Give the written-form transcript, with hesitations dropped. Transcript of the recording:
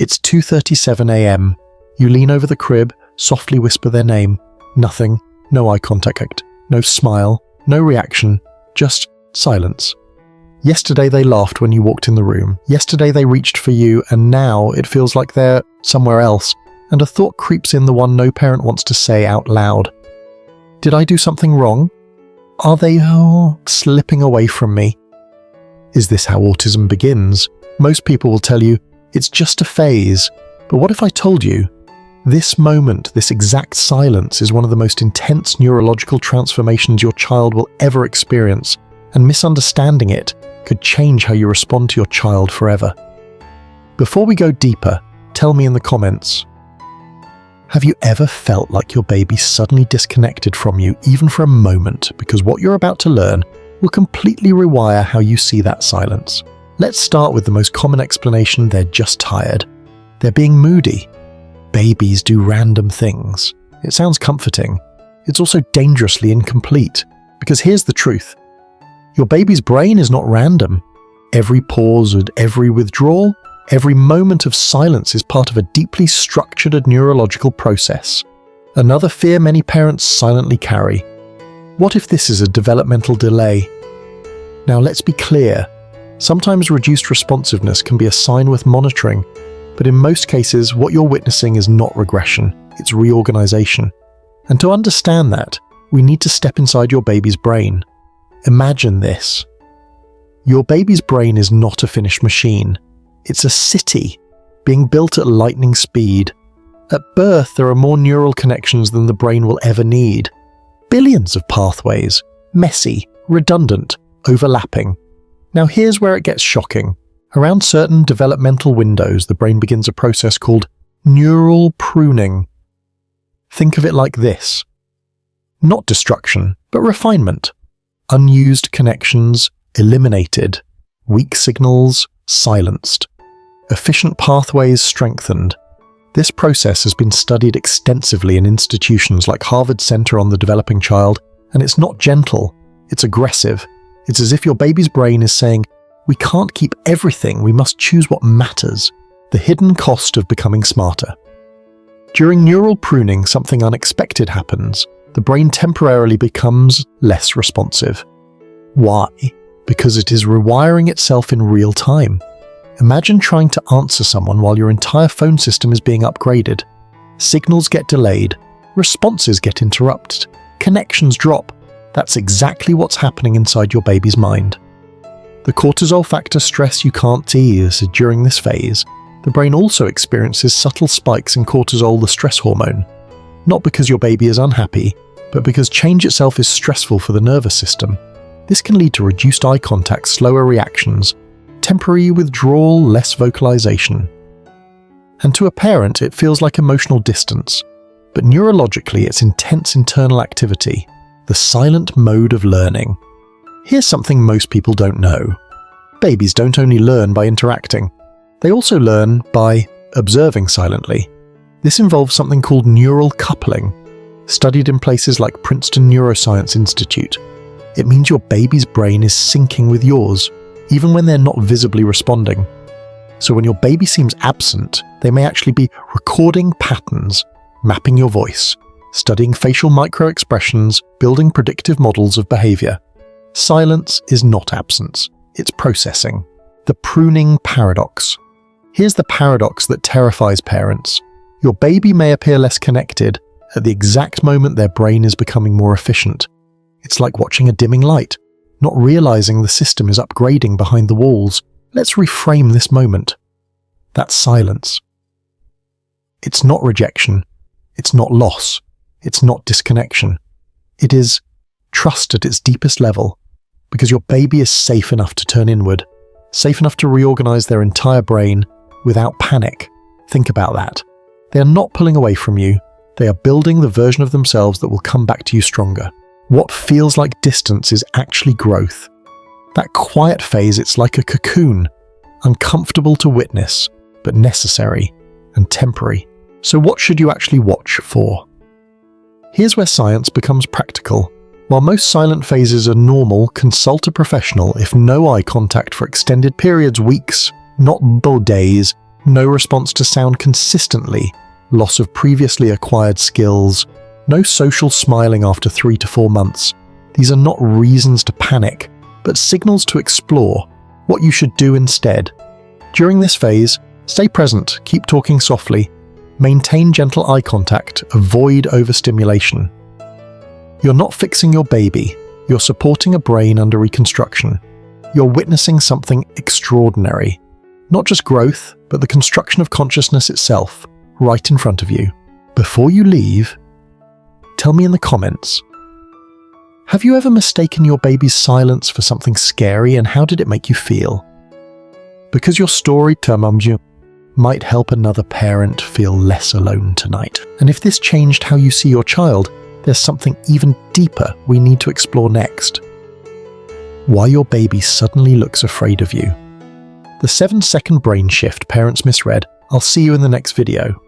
It's 2:37 a.m. You lean over the crib, softly whisper their name. Nothing, no eye contact, no smile, no reaction, just silence. Yesterday they laughed when you walked in the room. Yesterday they reached for you, and now it feels like they're somewhere else, and a thought creeps in, the one no parent wants to say out loud. Did I do something wrong? Are they slipping away from me? Is this how autism begins? Most people will tell you, it's just a phase. But what if I told you, this moment, this exact silence is one of the most intense neurological transformations your child will ever experience, and misunderstanding it could change how you respond to your child forever. Before we go deeper, tell me in the comments, have you ever felt like your baby suddenly disconnected from you, even for a moment, because what you're about to learn will completely rewire how you see that silence? Let's start with the most common explanation: they're just tired. They're being moody. Babies do random things. It sounds comforting. It's also dangerously incomplete, because here's the truth. Your baby's brain is not random. Every pause and every withdrawal, every moment of silence is part of a deeply structured neurological process. Another fear many parents silently carry. What if this is a developmental delay? Now let's be clear. Sometimes reduced responsiveness can be a sign worth monitoring, but in most cases what you're witnessing is not regression, it's reorganization. And to understand that, we need to step inside your baby's brain. Imagine this. Your baby's brain is not a finished machine. It's a city, being built at lightning speed. At birth, there are more neural connections than the brain will ever need. Billions of pathways, messy, redundant, overlapping. Now here's where it gets shocking. Around certain developmental windows, the brain begins a process called neural pruning. Think of it like this. Not destruction, but refinement. Unused connections eliminated, weak signals silenced, efficient pathways strengthened. This process has been studied extensively in institutions like Harvard Center on the Developing Child, and it's not gentle, it's aggressive. It's as if your baby's brain is saying, we can't keep everything, we must choose what matters, the hidden cost of becoming smarter. During neural pruning, something unexpected happens. The brain temporarily becomes less responsive. Why? Because it is rewiring itself in real time. Imagine trying to answer someone while your entire phone system is being upgraded. Signals get delayed, responses get interrupted, connections drop. That's exactly what's happening inside your baby's mind. The cortisol factor stress you can't ease during this phase. The brain also experiences subtle spikes in cortisol, the stress hormone. Not because your baby is unhappy, but because change itself is stressful for the nervous system. This can lead to reduced eye contact, slower reactions, temporary withdrawal, less vocalization. And to a parent, it feels like emotional distance. But neurologically, it's intense internal activity, the silent mode of learning. Here's something most people don't know. Babies don't only learn by interacting. They also learn by observing silently. This involves something called neural coupling, studied in places like Princeton Neuroscience Institute. It means your baby's brain is syncing with yours, even when they're not visibly responding. So when your baby seems absent, they may actually be recording patterns, mapping your voice, studying facial micro-expressions, building predictive models of behavior. Silence is not absence, it's processing. The pruning paradox. Here's the paradox that terrifies parents. Your baby may appear less connected at the exact moment their brain is becoming more efficient. It's like watching a dimming light, not realizing the system is upgrading behind the walls. Let's reframe this moment. That's silence. It's not rejection. It's not loss. It's not disconnection. It is trust at its deepest level, because your baby is safe enough to turn inward, safe enough to reorganize their entire brain without panic. Think about that. They are not pulling away from you. They are building the version of themselves that will come back to you stronger. What feels like distance is actually growth. That quiet phase, it's like a cocoon, uncomfortable to witness, but necessary and temporary. So what should you actually watch for? Here's where science becomes practical. While most silent phases are normal, consult a professional. If no eye contact for extended periods, weeks, not days, no response to sound consistently, loss of previously acquired skills, no social smiling after 3 to 4 months. These are not reasons to panic, but signals to explore what you should do instead. During this phase, stay present, keep talking softly, maintain gentle eye contact, avoid overstimulation. You're not fixing your baby, you're supporting a brain under reconstruction. You're witnessing something extraordinary. Not just growth, but the construction of consciousness itself, right in front of you. Before you leave, tell me in the comments, have you ever mistaken your baby's silence for something scary, and how did it make you feel? Because your story might help another parent feel less alone tonight. And if this changed how you see your child, there's something even deeper we need to explore next. Why your baby suddenly looks afraid of you. The 7-second brain shift parents misread. I'll see you in the next video.